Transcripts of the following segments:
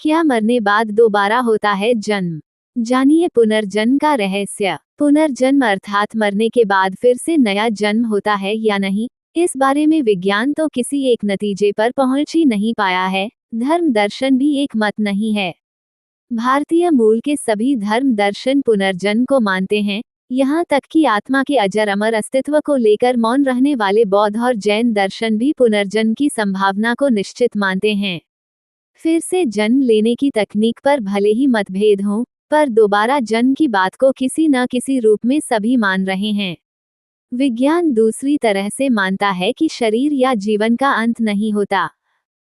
क्या मरने बाद दोबारा होता है जन्म? जानिए पुनर्जन्म का रहस्य। पुनर्जन्म अर्थात मरने के बाद फिर से नया जन्म होता है या नहीं, इस बारे में विज्ञान तो किसी एक नतीजे पर पहुंच ही नहीं पाया है। धर्म दर्शन भी एक मत नहीं है। भारतीय मूल के सभी धर्म दर्शन पुनर्जन्म को मानते हैं, यहाँ तक कि आत्मा के अजर अमर अस्तित्व को लेकर मौन रहने वाले बौद्ध और जैन दर्शन भी पुनर्जन्म की संभावना को निश्चित मानते हैं। फिर से जन्म लेने की तकनीक पर भले ही मतभेद हों, पर दोबारा जन्म की बात को किसी न किसी रूप में सभी मान रहे हैं। विज्ञान दूसरी तरह से मानता है कि शरीर या जीवन का अंत नहीं होता,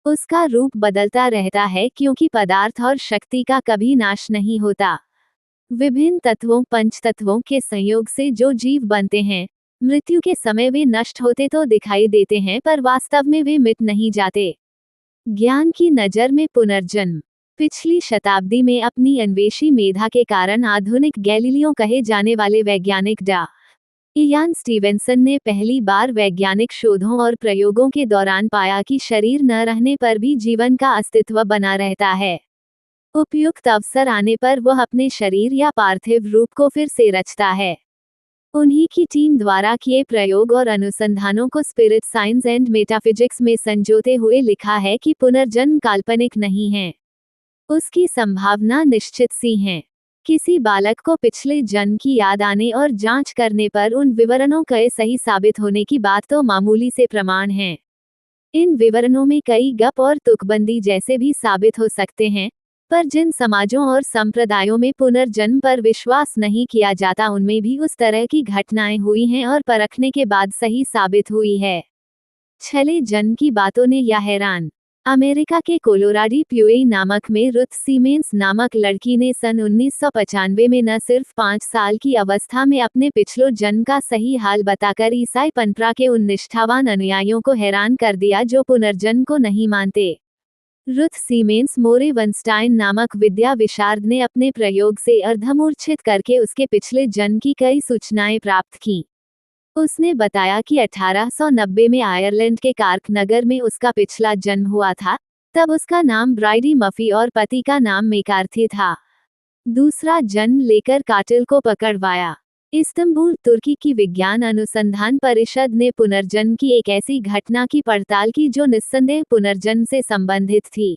उसका रूप बदलता रहता है, क्योंकि पदार्थ और शक्ति का कभी नाश नहीं होता। विभिन्न तत्वों पंचतत्वों के संयोग से जो जीव बनते हैं, मृत्यु के समय वे नष्ट होते तो दिखाई देते हैं, पर वास्तव में वे मिट नहीं जाते। ज्ञान की नज़र में पुनर्जन्म। पिछली शताब्दी में अपनी अन्वेषी मेधा के कारण आधुनिक गैलीलियो कहे जाने वाले वैज्ञानिक डॉ. इयान स्टीवेंसन ने पहली बार वैज्ञानिक शोधों और प्रयोगों के दौरान पाया कि शरीर न रहने पर भी जीवन का अस्तित्व बना रहता है। उपयुक्त अवसर आने पर वह अपने शरीर या पार्थिव रूप को फिर से रचता है। उन्हीं की टीम द्वारा किए प्रयोग और अनुसंधानों को स्पिरिट साइंस एंड मेटाफिजिक्स में संजोते हुए लिखा है कि पुनर्जन्म काल्पनिक नहीं है, उसकी संभावना निश्चित सी है। किसी बालक को पिछले जन्म की याद आने और जांच करने पर उन विवरणों के सही साबित होने की बात तो मामूली से प्रमाण है। इन विवरणों में कई गप और तुकबंदी जैसे भी साबित हो सकते हैं, पर जिन समाजों और संप्रदायों में पुनर्जन्म पर विश्वास नहीं किया जाता, उनमें भी उस तरह की घटनाएं हुई हैं और परखने के बाद सही साबित हुई है। छले जन्म की बातों ने या हैरान। अमेरिका के कोलोराडो प्यूई नामक में रुथ सीमेंस नामक लड़की ने सन 1995 में न सिर्फ 5 साल की अवस्था में अपने पिछलो जन्म का सही हाल बताकर ईसाई परंपरा के उन निष्ठावान अनुयायियों को हैरान कर दिया जो पुनर्जन्म को नहीं मानते। रुथ सीमेंस मोरे वनस्टाइन नामक विद्या विशारद ने अपने प्रयोग से अर्धमूर्छित करके उसके पिछले जन्म की कई सूचनाएं प्राप्त की। उसने बताया कि 1890 में आयरलैंड के कार्क नगर में उसका पिछला जन्म हुआ था, तब उसका नाम ब्राइडी मफी और पति का नाम मेकार्थी था। दूसरा जन्म लेकर कातिल को पकड़वाया। इस्तांबुल तुर्की की विज्ञान अनुसंधान परिषद ने पुनर्जन्म की एक ऐसी घटना की पड़ताल की जो निस्संदेह पुनर्जन्म से संबंधित थी।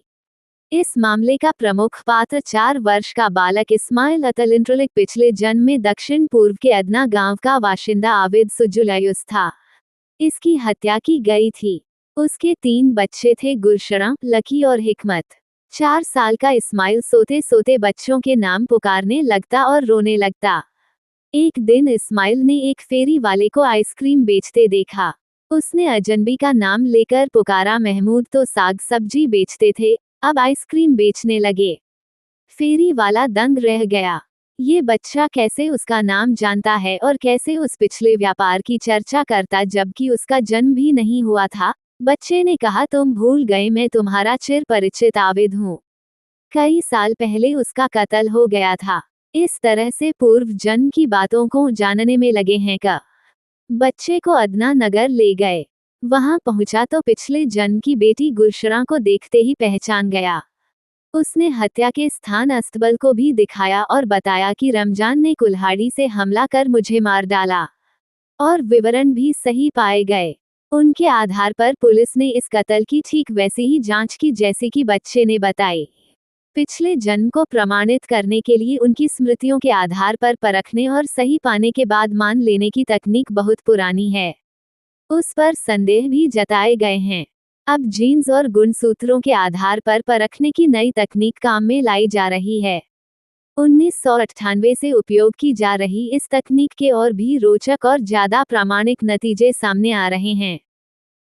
इस मामले का प्रमुख पात्र 4 वर्ष का बालक इस्माइल अतलिंट्रोलिक पिछले जन्म में दक्षिण पूर्व के अदना गांव का बाशिंदा आबिद सुजुलयुस था। इसकी हत्या की गई थी। उसके 3 बच्चे थे, गुलशरा, लकी और हिकमत। 4 साल का इस्माइल सोते सोते बच्चों के नाम पुकारने लगता और रोने लगता। एक दिन इस्माइल ने एक फेरी वाले को आइसक्रीम बेचते देखा। उसने अजनबी का नाम लेकर पुकारा। महमूद तो साग सब्जी बेचते थे, अब आइसक्रीम बेचने लगे। फेरी वाला दंग रह गया। ये बच्चा कैसे उसका नाम जानता है और कैसे उस पिछले व्यापार की चर्चा करता जबकि उसका जन्म भी नहीं हुआ था। बच्चे ने कहा, तुम भूल गए, मैं तुम्हारा चिर परिचित आबिद हूँ। कई साल पहले उसका कत्ल हो गया था। इस तरह से पूर्व जन्म की बातों को जानने में लगे हैं। का बच्चे को अदना नगर ले गए। वहां पहुंचा तो पिछले जन्म की बेटी गुलशरा को देखते ही पहचान गया। उसने हत्या के स्थान अस्तबल को भी दिखाया और बताया कि रमजान ने कुल्हाड़ी से हमला कर मुझे मार डाला। और विवरण भी सही पाए गए। उनके आधार पर पुलिस ने इस कत्ल की ठीक वैसी ही जांच की जैसी कि बच्चे ने बताई। पिछले जन्म को प्रमाणित करने के लिए उनकी स्मृतियों के आधार पर परखने और सही पाने के बाद मान लेने की तकनीक बहुत पुरानी है। उस पर संदेह भी जताए गए हैं। अब जीन्स और गुणसूत्रों के आधार पर परखने की नई तकनीक काम में लाई जा रही है। 1998 से उपयोग की जा रही इस तकनीक के और भी रोचक और ज्यादा प्रामाणिक नतीजे सामने आ रहे हैं।